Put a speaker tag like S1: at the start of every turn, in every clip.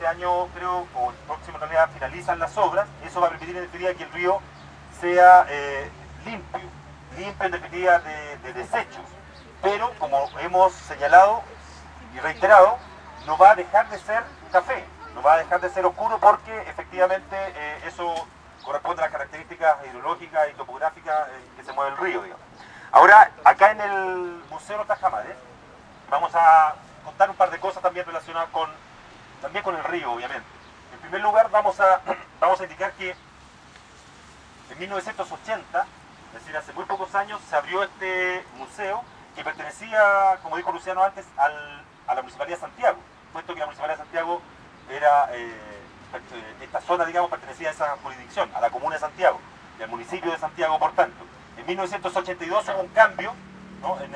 S1: este año creo, o el próximo en realidad finalizan las obras. Eso va a permitir en definitiva que el río sea limpio en definitiva de desechos. Pero como hemos señalado y reiterado, no va a dejar de ser café, no va a dejar de ser oscuro porque efectivamente eso corresponde a las características hidrológicas y topográficas que se mueve el río, digamos. Ahora, acá en el Museo Los Tajamares, vamos a contar un par de cosas también relacionadas también con el río, obviamente. En primer lugar, vamos a indicar que en 1980, es decir, hace muy pocos años, se abrió este museo que pertenecía, como dijo Luciano antes, a la Municipalidad de Santiago, puesto que la Municipalidad de Santiago era, esta zona, digamos, pertenecía a esa jurisdicción, a la Comuna de Santiago, y al municipio de Santiago, por tanto. En 1982 hubo un cambio, ¿no?, en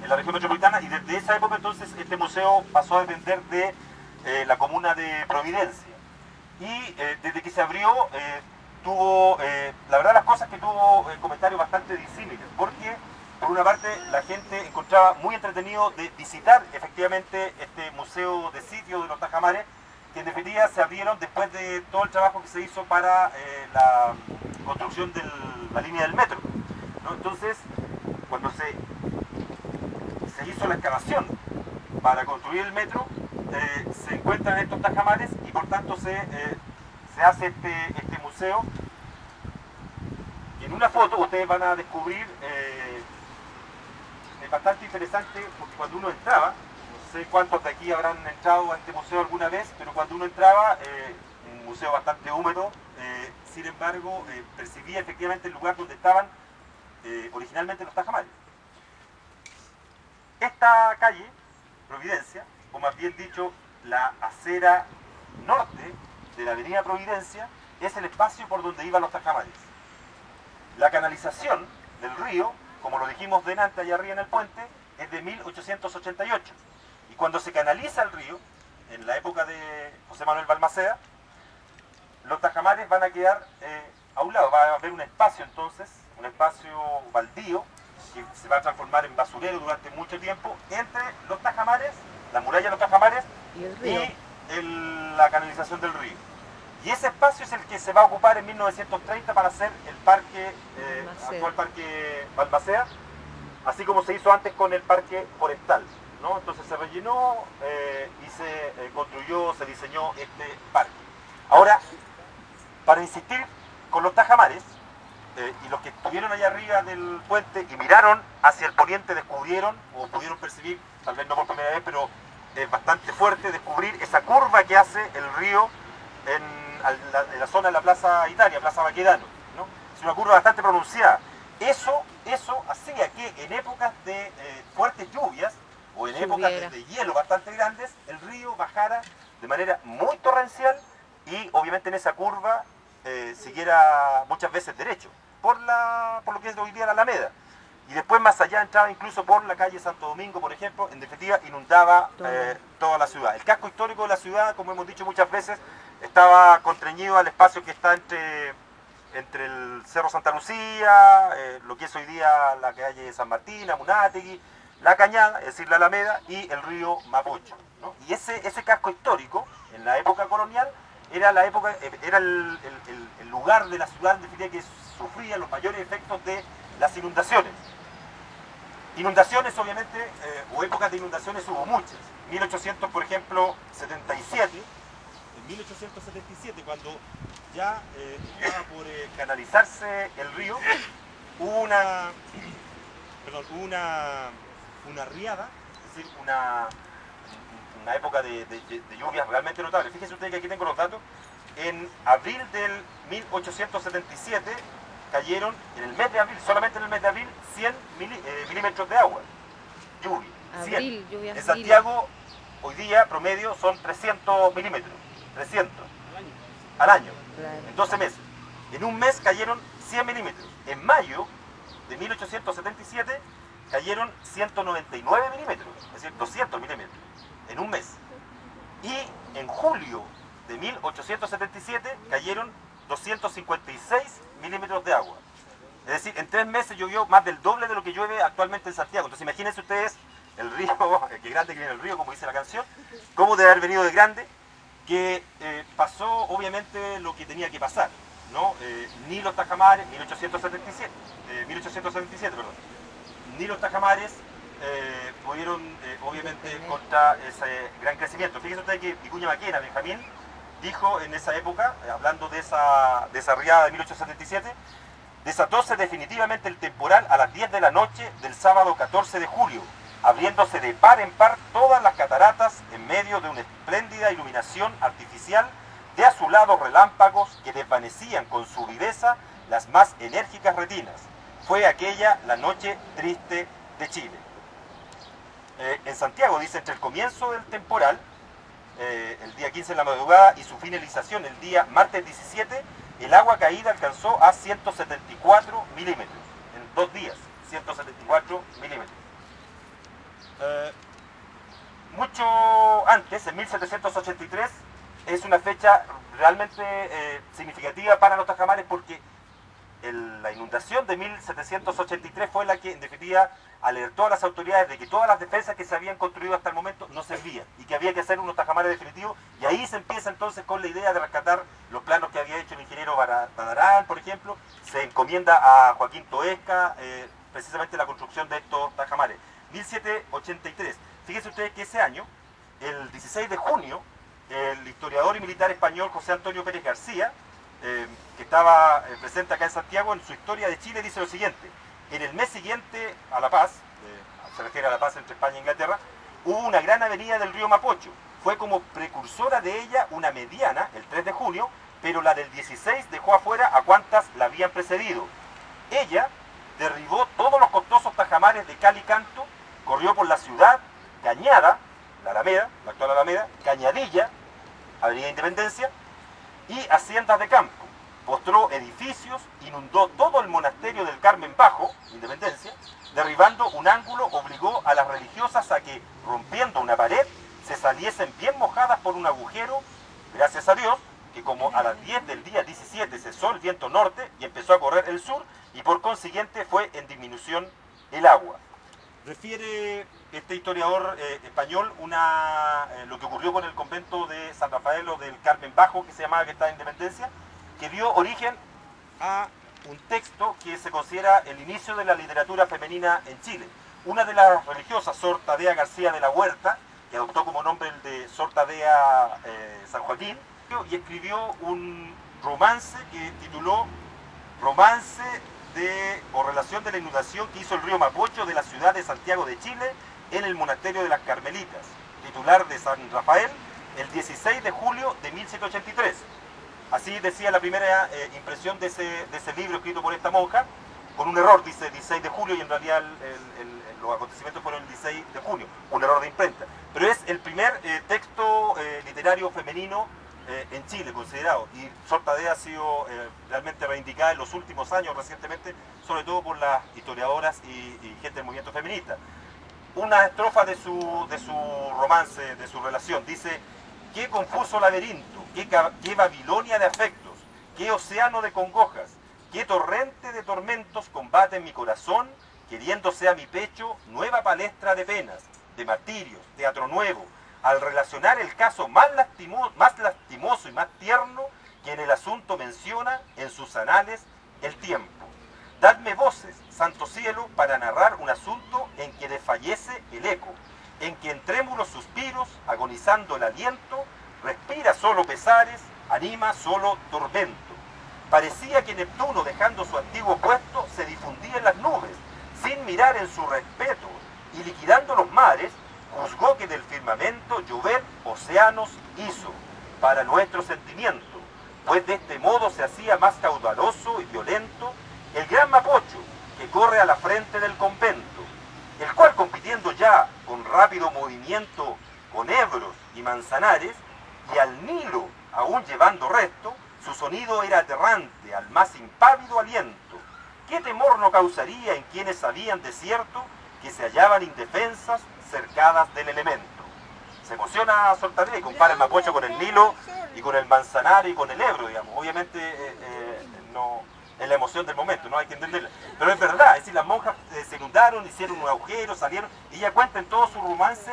S1: la región metropolitana, y desde esa época entonces este museo pasó a depender de la comuna de Providencia. Y desde que se abrió, tuvo, la verdad las cosas que tuvo comentarios bastante disímiles, porque por una parte la gente encontraba muy entretenido de visitar efectivamente este museo de sitio de los Tajamares, que en definitiva se abrieron después de todo el trabajo que se hizo para la construcción de la línea del metro, ¿no? Entonces, cuando se hizo la excavación para construir el metro, se encuentran estos Tajamares y por tanto se hace este museo. Y en una foto ustedes van a descubrir, es bastante interesante porque cuando uno entraba, no sé cuántos de aquí habrán entrado a este museo alguna vez, pero cuando uno entraba, un museo bastante húmedo, sin embargo percibía efectivamente el lugar donde estaban originalmente los Tajamares. Esta calle, Providencia, o más bien dicho, la acera norte de la avenida Providencia, es el espacio por donde iban los Tajamares. La canalización del río, como lo dijimos delante allá arriba en el puente, es de 1888. Y cuando se canaliza el río, en la época de José Manuel Balmaceda, los Tajamares van a quedar a un lado. Va a haber un espacio entonces, un espacio baldío, que se va a transformar en basurero durante mucho tiempo, entre los Tajamares, la muralla de los Tajamares y la canalización del río. Y ese espacio es el que se va a ocupar en 1930 para hacer el parque, actual parque Balmaceda, así como se hizo antes con el parque forestal, ¿no? Entonces se rellenó y se construyó, se diseñó este parque. Ahora, para insistir con los Tajamares, y los que estuvieron allá arriba del puente y miraron hacia el poniente descubrieron, o pudieron percibir, tal vez no por primera vez, pero es bastante fuerte descubrir esa curva que hace el río en la zona de la Plaza Italia, Plaza Baquedano, ¿no? Es una curva bastante pronunciada. Eso hacía que en épocas de fuertes lluvias, o en épocas de hielo bastante grandes, el río bajara de manera muy torrencial y obviamente en esa curva siguiera muchas veces derecho, por lo que es hoy día la Alameda. Y después más allá entraba incluso por la calle Santo Domingo, por ejemplo, en definitiva inundaba toda la ciudad. El casco histórico de la ciudad, como hemos dicho muchas veces, estaba contrañido al espacio que está entre el Cerro Santa Lucía, lo que es hoy día la calle San Martín, Amunátegui, la Cañada, es decir, la Alameda, y el río Mapocho, ¿no? Y ese casco histórico, en la época colonial, era el lugar de la ciudad en definitiva que sufría los mayores efectos de las inundaciones. Inundaciones, obviamente, o épocas de inundaciones hubo muchas. 1800, por ejemplo, 77, en 1877, cuando ya estaba por canalizarse el río, hubo una riada, es decir, una época de lluvias realmente notables. Fíjense ustedes que aquí tengo los datos. En abril del 1877 cayeron, en el mes de abril, solamente en el mes de abril, 100 milímetros de agua, lluvia.
S2: Abril,
S1: 100. En Santiago, hoy día, promedio, son 300 milímetros, 300 al año, en 12 meses. En un mes cayeron 100 milímetros. En mayo de 1877 cayeron 199 milímetros, es decir, 200 milímetros, en un mes. Y en julio de 1877 cayeron 256 milímetros de agua. Es decir, en 3 meses llovió más del doble de lo que llueve actualmente en Santiago. Entonces imagínense ustedes el río, qué grande que viene el río, como dice la canción, cómo debe haber venido de grande. que pasó obviamente lo que tenía que pasar, ¿no? Ni los tajamares, 1877, perdón, ni los tajamares pudieron obviamente contra ese gran crecimiento. Fíjense ustedes que Vicuña Maquena, Benjamín, dijo en esa época, hablando de esa riada de 1877, desatóse definitivamente el temporal a las 10 de la noche del sábado 14 de julio, abriéndose de par en par todas las cataratas en medio de una espléndida iluminación artificial de azulados relámpagos que desvanecían con su viveza las más enérgicas retinas. Fue aquella la noche triste de Chile. En Santiago, dice, entre el comienzo del temporal, el día 15 de la madrugada, y su finalización el día martes 17, el agua caída alcanzó a 174 milímetros. En 2 días, 174 milímetros. Mucho antes, en 1783, es una fecha realmente significativa para los tajamares porque la inundación de 1783 fue la que en definitiva alertó a las autoridades de que todas las defensas que se habían construido hasta el momento no servían y que había que hacer unos tajamares definitivos, y ahí se empieza entonces con la idea de rescatar los planos que había hecho el ingeniero Badarán, por ejemplo. Se encomienda a Joaquín Toesca precisamente la construcción de estos tajamares. 1783. Fíjense ustedes que ese año, el 16 de junio, el historiador y militar español José Antonio Pérez García, que estaba presente acá en Santiago, en su Historia de Chile dice lo siguiente: en el mes siguiente a la paz, se refiere a la paz entre España e Inglaterra, hubo una gran avenida del río Mapocho. Fue como precursora de ella una mediana, el 3 de junio, pero la del 16 dejó afuera a cuantas la habían precedido. Ella derribó todos los costosos tajamares de cal y canto, corrió por la ciudad, Cañada, la Alameda, la actual Alameda, Cañadilla, Avenida Independencia, y haciendas de campo. Postró edificios, inundó todo el monasterio del Carmen Bajo, Independencia, derribando un ángulo, obligó a las religiosas a que, rompiendo una pared, se saliesen bien mojadas por un agujero. Gracias a Dios, que como a las 10 del día 17 cesó el viento norte y empezó a correr el sur, y por consiguiente fue en disminución el agua. Refiere este historiador español lo que ocurrió con el convento de San Rafael o del Carmen Bajo, que se llamaba, que está en Independencia, que dio origen a un texto que se considera el inicio de la literatura femenina en Chile. Una de las religiosas, Sor Tadea García de la Huerta, que adoptó como nombre el de Sor Tadea San Joaquín, y escribió un romance que tituló Romance o relación de la inundación que hizo el río Mapocho de la ciudad de Santiago de Chile en el monasterio de las Carmelitas, titular de San Rafael, el 16 de julio de 1783. Así decía la primera impresión de ese libro escrito por esta monja, con un error, dice 16 de julio, y en realidad los acontecimientos fueron el 16 de junio, un error de imprenta. Pero es el primer texto literario femenino en Chile, considerado, y Sor Tadea ha sido realmente reivindicada en los últimos años, recientemente, sobre todo por las historiadoras y gente del movimiento feminista. Una estrofa de su romance, de su relación, dice: qué confuso laberinto, qué Babilonia de afectos, qué océano de congojas, qué torrente de tormentos combate en mi corazón, queriéndose a mi pecho nueva palestra de penas, de martirios, teatro nuevo, al relacionar el caso más lastimoso y más tierno que en el asunto menciona en sus anales el tiempo. Dadme voces, santo cielo, para narrar un asunto en que desfallece el eco, en que en trémulos suspiros, agonizando el aliento, respira solo pesares, anima solo tormento. Parecía que Neptuno, dejando su antiguo puesto, se difundía en las nubes, sin mirar en su respeto, y liquidando los mares, juzgó que del firmamento llover océanos hizo para nuestro sentimiento, pues de este modo se hacía más caudaloso y violento el gran Mapocho que corre a la frente del convento, el cual, compitiendo ya con rápido movimiento con Ebros y Manzanares, y al Nilo aún llevando resto, su sonido era aterrante al más impávido aliento. ¿Qué temor no causaría en quienes sabían de cierto que se hallaban indefensas, cercadas del elemento? Se emociona Sor Tadea y compara el Mapocho con el Nilo y con el Manzanares y con el Ebro, digamos. Obviamente no es la emoción del momento, no hay que entenderla. Pero es verdad, es decir, las monjas se inundaron, hicieron un agujero, salieron, y ella cuenta en todo su romance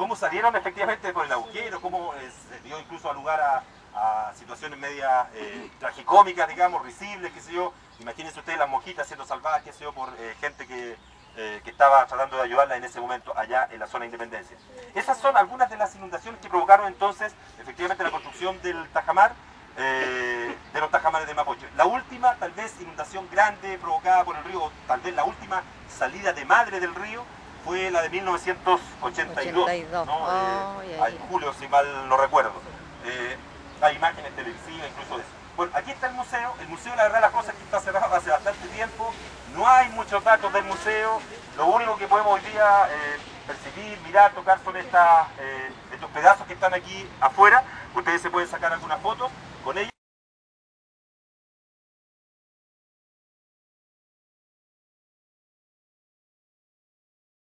S1: cómo salieron efectivamente por el agujero, cómo se dio incluso lugar a situaciones medias tragicómicas, digamos, risibles, qué sé yo. Imagínense ustedes las monjitas siendo salvadas, qué sé yo, por gente que estaba tratando de ayudarla en ese momento allá en la zona de Independencia. Esas son algunas de las inundaciones que provocaron entonces efectivamente la construcción del tajamar, de los tajamares de Mapocho. La última, tal vez, inundación grande provocada por el río, tal vez la última salida de madre del río, fue la de 1982, ¿no? En julio, si mal no recuerdo. Hay imágenes televisivas incluso de eso. Bueno, aquí está el museo la verdad las cosas es que está cerrado hace bastante tiempo, no hay muchos datos del museo, lo único que podemos hoy día percibir, mirar, tocar son estos pedazos que están aquí afuera, ustedes se pueden sacar algunas fotos con ellos.